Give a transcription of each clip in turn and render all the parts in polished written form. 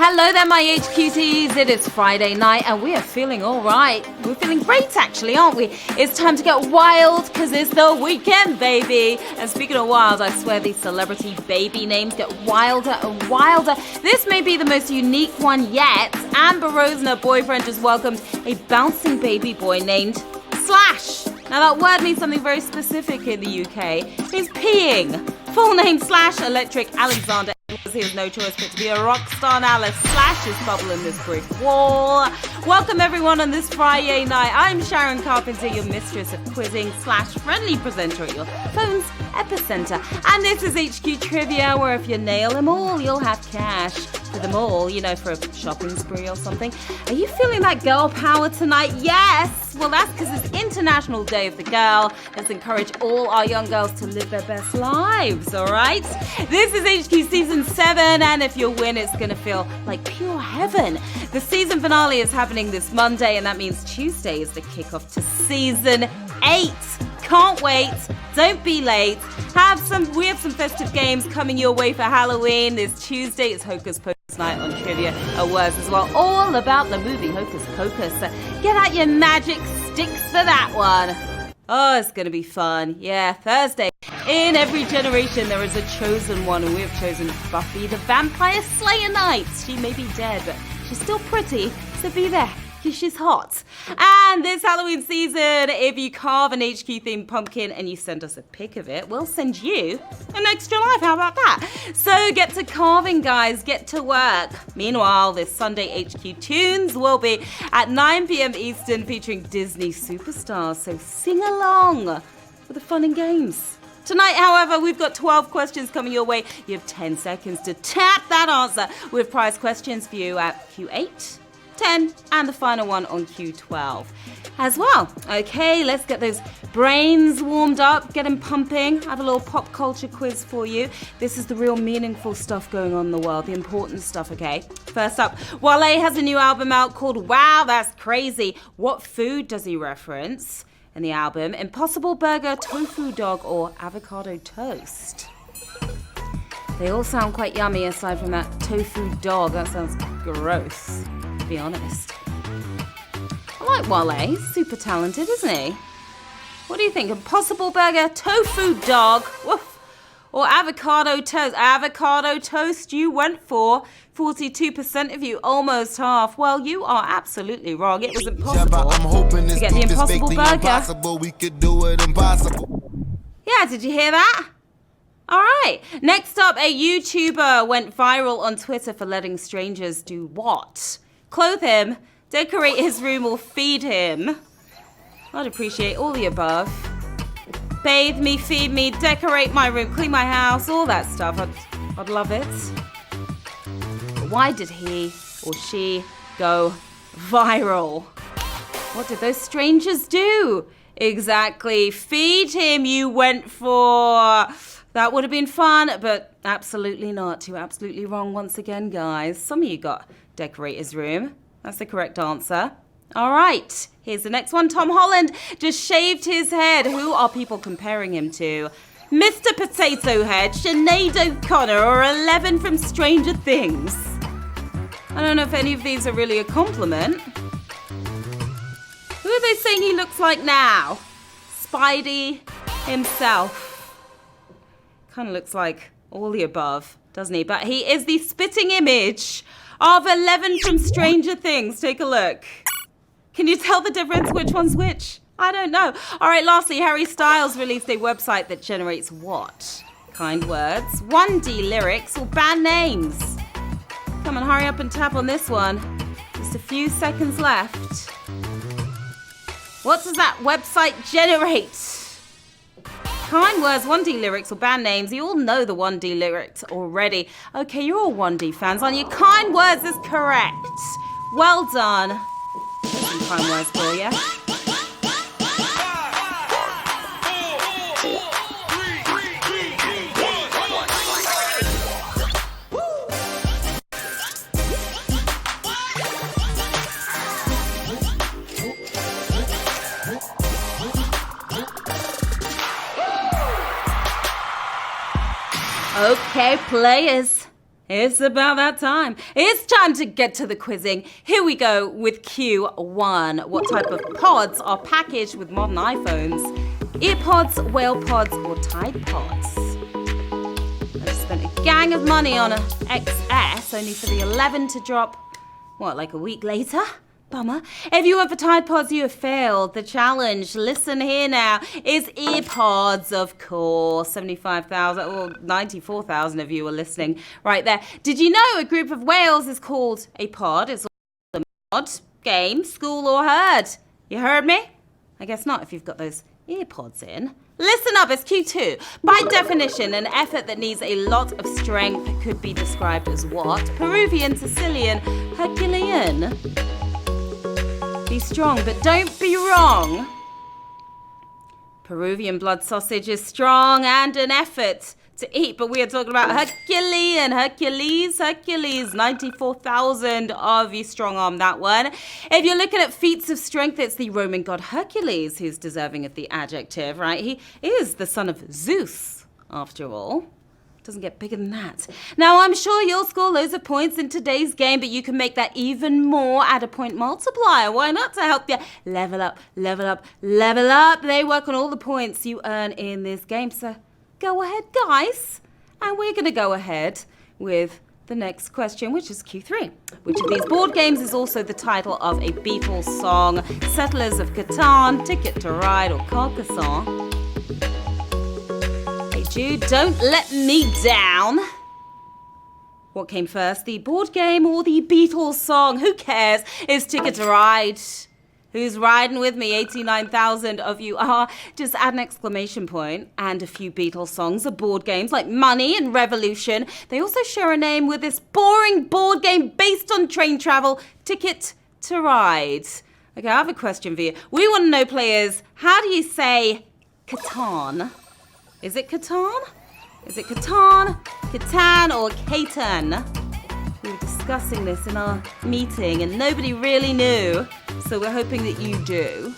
Hello there, my HQTs. It is Friday night and we are feeling all right. We're feeling great, actually, aren't we? It's time to get wild because it's the weekend, baby. And speaking of wild, I swear these celebrity baby names get wilder and wilder. This may be the most unique one yet. Amber Rose and her boyfriend just welcomed a bouncing baby boy named Slash. Now that word means something very specific in the UK. It means peeing. Full name Slash Electric Alexander. He has no choice but to be a rock star now. Let's slash his bubble in this brick wall. Welcome everyone on this Friday night. I'm Sharon Carpenter, your mistress of quizzing / friendly presenter at your phone's epicenter. And this is HQ Trivia, where if you nail them all, you'll have cash for them all, you know, for a shopping spree or something. Are you feeling that girl power tonight? Yes! Well, that's because it's International Day of the Girl. Let's encourage all our young girls to live their best lives, all right? This is HQ Season 7, and if you win, it's going to feel like pure heaven. The season finale is happening this Monday, and that means Tuesday is the kickoff to Season 8. Can't wait. Don't be late. We have some festive games coming your way for Halloween. This Tuesday it's Hocus Pocus night on Trivia Awards as well. All about the movie Hocus Pocus. Get out your magic sticks for that one. Oh, it's going to be fun. Yeah, Thursday. In every generation, there is a chosen one, and we have chosen Buffy the Vampire Slayer Knight. She may be dead, but she's still pretty, so be there, because she's hot. And this Halloween season, if you carve an HQ-themed pumpkin and you send us a pic of it, we'll send you an extra life. How about that? So get to carving, guys. Get to work. Meanwhile, this Sunday HQ Tunes will be at 9 p.m. Eastern, featuring Disney superstars. So sing along with the fun and games. Tonight, however, we've got 12 questions coming your way. You have 10 seconds to tap that answer with prize questions for you at Q8, 10, and the final one on Q12 as well. Okay, let's get those brains warmed up, get them pumping. I have a little pop culture quiz for you. This is the real meaningful stuff going on in the world, the important stuff, okay? First up, Wale has a new album out called Wow, That's Crazy. What food does he reference in the album? Impossible Burger, Tofu Dog, or Avocado Toast? They all sound quite yummy aside from that tofu dog. That sounds gross, to be honest. I like Wale. He's super talented, isn't he? What do you think? Impossible Burger, Tofu Dog, woof, or Avocado Toast? Avocado Toast you went for. 42% of you, almost half. Well, you are absolutely wrong. It was impossible to get the Impossible Burger. We could do it impossible. Yeah, did you hear that? All right. Next up, a YouTuber went viral on Twitter for letting strangers do what? Clothe him, decorate his room, or feed him. I'd appreciate all the above. Bathe me, feed me, decorate my room, clean my house, all that stuff. I'd love it. But why did he or she go viral? What did those strangers do? Exactly. Feed him, you went for. That would have been fun, but absolutely not. You're absolutely wrong once again, guys. Some of you got decorate his room. That's the correct answer. All right, here's the next one. Tom Holland just shaved his head. Who are people comparing him to? Mr. Potato Head, Sinead O'Connor, or 11 from Stranger Things? I don't know if any of these are really a compliment. Who are they saying he looks like now? Spidey himself. Kind of looks like all the above, doesn't he? But he is the spitting image of 11 from Stranger Things. Take a look. Can you tell the difference? Which one's which? I don't know. All right, lastly, Harry Styles released a website that generates what? Kind words, 1D lyrics, or band names? Come on, hurry up and tap on this one. Just a few seconds left. What does that website generate? Kind words, 1D lyrics, or band names. You all know the 1D lyrics already. Okay, you're all 1D fans, aren't you? Kind words is correct. Well done. Here's some kind words for you. Okay, players, It's about that time. It's time to get to the quizzing. Here we go with Q1. What type of pods are packaged with modern iPhones? Earpods, whale pods, or Tide Pods? I just spent a gang of money on a XS, only for the 11 to drop, like a week later? Bummer. If you went for Tide Pods, you have failed the challenge. Listen here now. It's earpods, of course. 75,000 or 94,000 of you are listening right there. Did you know a group of whales is called a pod? It's a mod, game, school, or herd. You heard me? I guess not if you've got those earpods in. Listen up, it's Q2. By definition, an effort that needs a lot of strength could be described as what? Peruvian, Sicilian, Herculean. Be strong, but don't be wrong. Peruvian blood sausage is strong and an effort to eat, but we are talking about Herculean. Hercules, 94,000 of you strong arm that one. If you're looking at feats of strength, it's the Roman god Hercules who's deserving of the adjective, right? He is the son of Zeus, after all. Doesn't get bigger than that. Now, I'm sure you'll score loads of points in today's game, but you can make that even more at a point multiplier. Why not? To help you level up, level up, level up. They work on all the points you earn in this game. So go ahead, guys. And we're going to go ahead with the next question, which is Q3. Which of these board games is also the title of a Beatles song? Settlers of Catan, Ticket to Ride, or Carcassonne? Jude, don't let me down. What came first, the board game or the Beatles song? Who cares? It's Ticket to Ride. Who's riding with me? 89,000 of you are. Just add an exclamation point and a few Beatles songs are board games like Money and Revolution. They also share a name with this boring board game based on train travel, Ticket to Ride. Okay, I have a question for you. We want to know, players, how do you say Catan? Is it Catan? Is it Catan, Catan, or Catan? We were discussing this in our meeting and nobody really knew. So we're hoping that you do.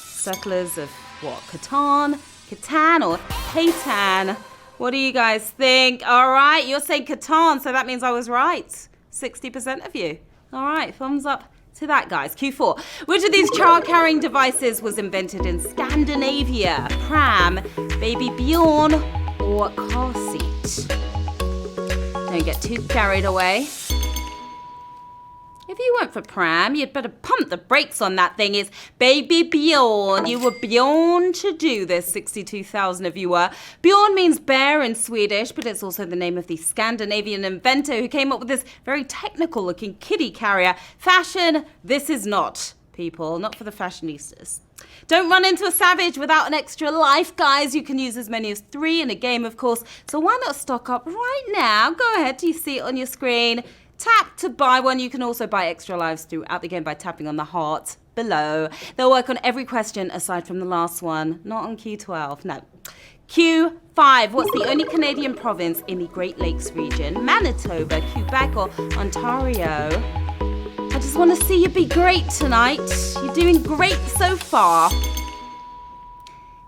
Settlers of what? Catan, Catan, or Catan? What do you guys think? All right, you're saying Catan, so that means I was right. 60% of you. All right, thumbs up to that, guys. Q4. Which of these child-carrying devices was invented in Scandinavia? Pram, baby Bjorn, or car seat? Don't get too carried away. If you went for pram, you'd better pump the brakes on that thing. It's baby Bjorn. You were Bjorn to do this, 62,000 of you were. Bjorn means bear in Swedish, but it's also the name of the Scandinavian inventor who came up with this very technical-looking kiddie carrier. Fashion, this is not, people, not for the fashionistas. Don't run into a savage without an extra life, guys. You can use as many as 3 in a game, of course. So why not stock up right now? Go ahead, do you see it on your screen? Tap to buy one. You can also buy extra lives throughout the game by tapping on the heart below. They'll work on every question aside from the last one. Not on Q12, no. Q5. What's the only Canadian province in the Great Lakes region? Manitoba, Quebec, or Ontario? I just want to see you be great tonight. You're doing great so far.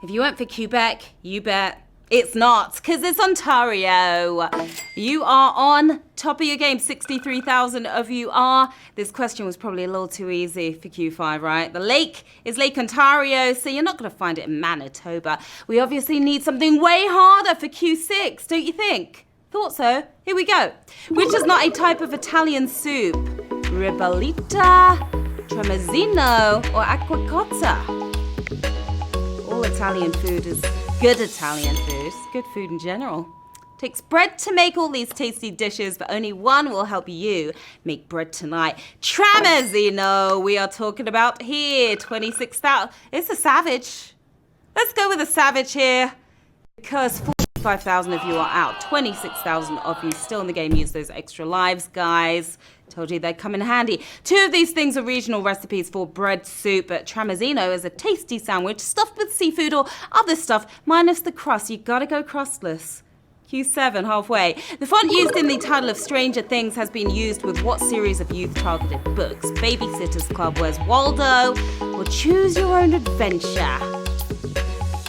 If you went for Quebec, you bet it's not, because it's Ontario. You are on top of your game. 63,000 of you are. This question was probably a little too easy for Q5, right? The lake is Lake Ontario, so you're not going to find it in Manitoba. We obviously need something way harder for Q6, don't you think? Thought so. Here we go. Which is not a type of Italian soup? Ribollita, Tramezzino, or acqua cotta? All Italian food is good Italian food. Good food in general. Takes bread to make all these tasty dishes, but only one will help you make bread tonight. Tramezzino, we are talking about here. 26,000. It's a savage. Let's go with a savage here, because 45,000 of you are out. 26,000 of you still in the game. Use those extra lives, guys. Told you they'd come in handy. 2 of these things are regional recipes for bread soup, but Tramezzino is a tasty sandwich stuffed with seafood or other stuff, minus the crust. You gotta go crustless. Q7, halfway. The font used in the title of Stranger Things has been used with what series of youth-targeted books? Babysitter's Club, Where's Waldo? Or Choose Your Own Adventure?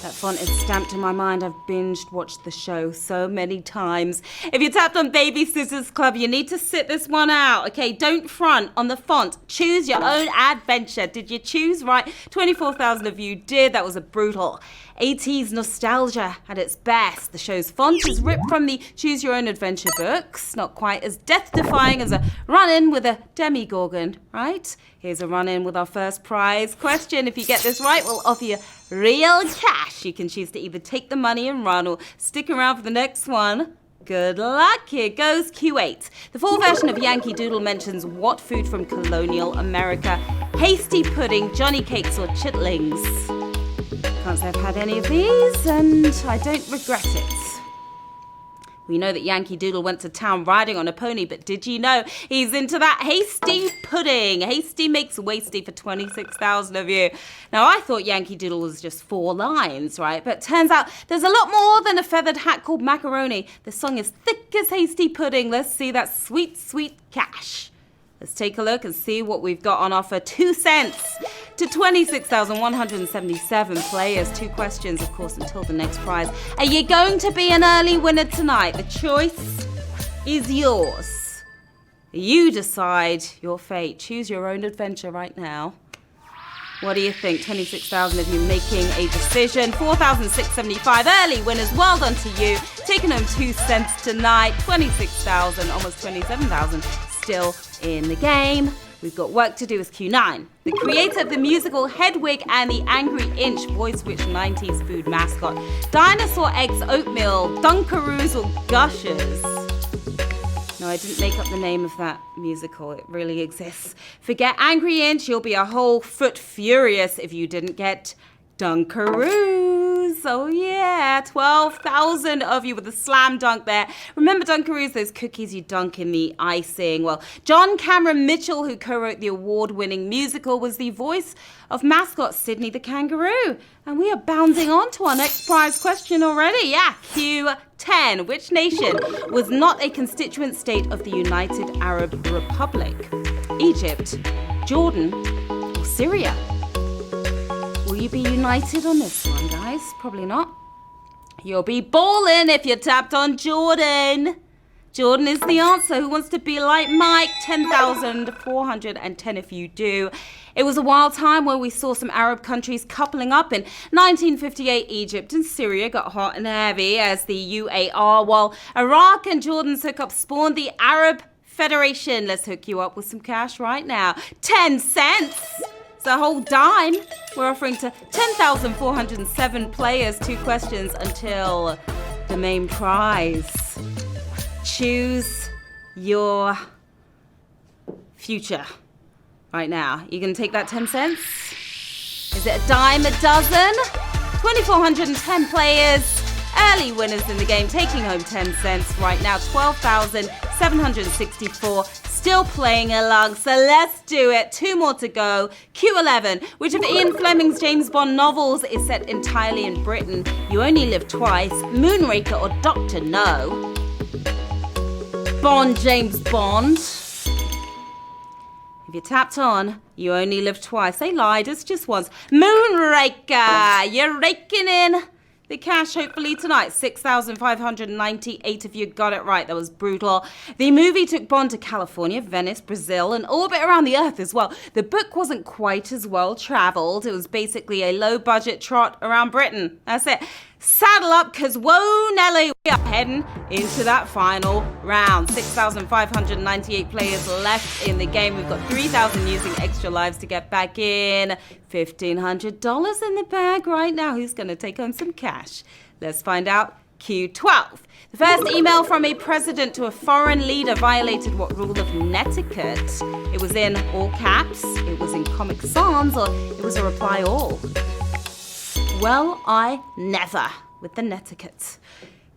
That font is stamped in my mind. I've binged watched the show so many times. If you tapped on Baby Scissors Club, you need to sit this one out. Okay, don't front on the font. Choose your own adventure. Did you choose right? 24,000 of you did. That was a brutal 80s nostalgia at its best. The show's font is ripped from the Choose Your Own Adventure books. Not quite as death-defying as a run-in with a Demogorgon, right? Here's a run-in with our first prize question. If you get this right, we'll offer you real cash. You can choose to either take the money and run or stick around for the next one. Good luck. Here goes Q8. The full version of Yankee Doodle mentions what food from colonial America? Hasty pudding, Johnny cakes, or chitlings? Can't say I've had any of these, and I don't regret it. We know that Yankee Doodle went to town riding on a pony, but did you know he's into that hasty pudding? Hasty makes wasty for 26,000 of you. Now, I thought Yankee Doodle was just 4 lines, right? But turns out there's a lot more than a feathered hat called macaroni. The song is thick as hasty pudding. Let's see that sweet, sweet cash. Let's take a look and see what we've got on offer. 2 cents to 26,177 players. 2 questions, of course, until the next prize. Are you going to be an early winner tonight? The choice is yours. You decide your fate. Choose your own adventure right now. What do you think? 26,000 of you making a decision. 4,675 early winners. Well done to you. Taking home 2 cents tonight. 26,000, almost 27,000 still in the game. We've got work to do with Q9. The creator of the musical Hedwig and the Angry Inch, voice which 90s food mascot? Dinosaur eggs, oatmeal, Dunkaroos, or Gushers? No, I didn't make up the name of that musical. It really exists. Forget Angry Inch. You'll be a whole foot furious if you didn't get Dunkaroos. Oh yeah, 12,000 of you with a slam dunk there. Remember Dunkaroos, those cookies you dunk in the icing? Well, John Cameron Mitchell, who co-wrote the award-winning musical, was the voice of mascot Sydney the Kangaroo. And we are bounding on to our next prize question already. Yeah, Q10. Which nation was not a constituent state of the United Arab Republic? Egypt, Jordan, or Syria? Will you be united on this one, guys? Probably not. You'll be ballin' if you tapped on Jordan. Jordan is the answer. Who wants to be like Mike? 10,410 if you do. It was a wild time where we saw some Arab countries coupling up. In 1958, Egypt and Syria got hot and heavy as the UAR, while Iraq and Jordan's hookup spawned the Arab Federation. Let's hook you up with some cash right now. 10 cents. A whole dime. We're offering to 10,407 players 2 questions until the main prize. Choose your future right now. You gonna take that 10 cents? Is it a dime a dozen? 2,410 players. Early winners in the game taking home 10 cents right now. 12,764 still playing along, so let's do it. 2 more to go. Q11. Which of Ian Fleming's James Bond novels is set entirely in Britain? You Only Live Twice, Moonraker, or Dr. No? Bond, James Bond. If you tapped on You Only Live Twice, they lied, it's just once. Moonraker, you're raking in the cash, hopefully, tonight. 6,598 of you got it right. That was brutal. The movie took Bond to California, Venice, Brazil, and orbit around the Earth as well. The book wasn't quite as well traveled. It was basically a low-budget trot around Britain. That's it. Saddle up, because whoa, Nelly, we are heading into that final round. 6,598 players left in the game. We've got 3,000 using extra lives to get back in. $1,500 in the bag right now. Who's going to take home some cash? Let's find out. Q12. The first email from a president to a foreign leader violated what rule of netiquette? It was in all caps, it was in Comic Sans, or it was a reply all. Well, I never with the netiquette.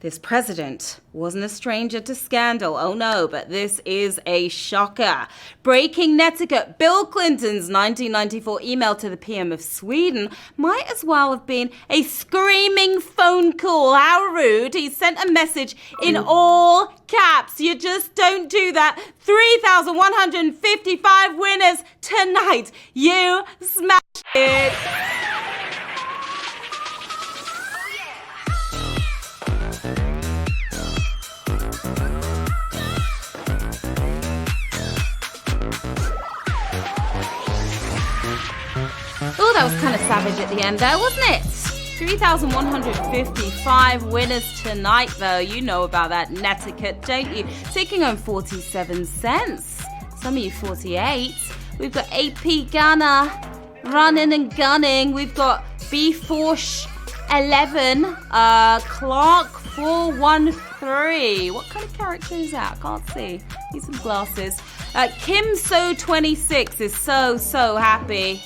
This president wasn't a stranger to scandal, oh no, but this is a shocker. Breaking netiquette, Bill Clinton's 1994 email to the PM of Sweden might as well have been a screaming phone call. How rude. He sent a message in all caps. You just don't do that. 3,155 winners tonight. You smashed it. was kind of savage at the end there, wasn't it? 3,155 winners tonight, though. You know about that netiquette, don't you? Taking home 47 cents. Some of you 48. We've got AP Ghana running and gunning. We've got B4 11, Clark 413. What kind of character is that? I can't see. Need some glasses. Kim So 26 is so happy.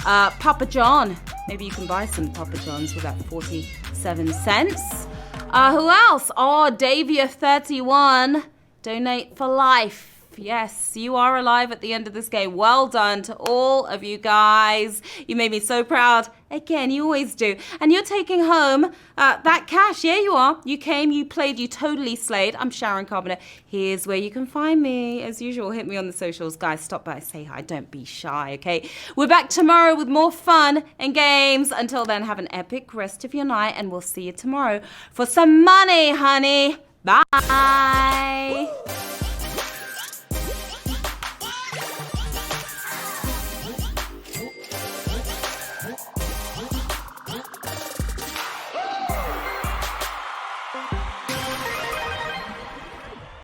Papa John. Maybe you can buy some Papa John's with that 47 cents. Who else? Oh, Davia 31. Donate for life. Yes, you are alive at the end of this game. Well done to all of you guys. You made me so proud. Again, you always do. And you're taking home that cash. Yeah, you are. You came, you played, you totally slayed. I'm Sharon Carpenter. Here's where you can find me. As usual, hit me on the socials. Guys, stop by, say hi. Don't be shy, okay? We're back tomorrow with more fun and games. Until then, have an epic rest of your night. And we'll see you tomorrow for some money, honey. Bye.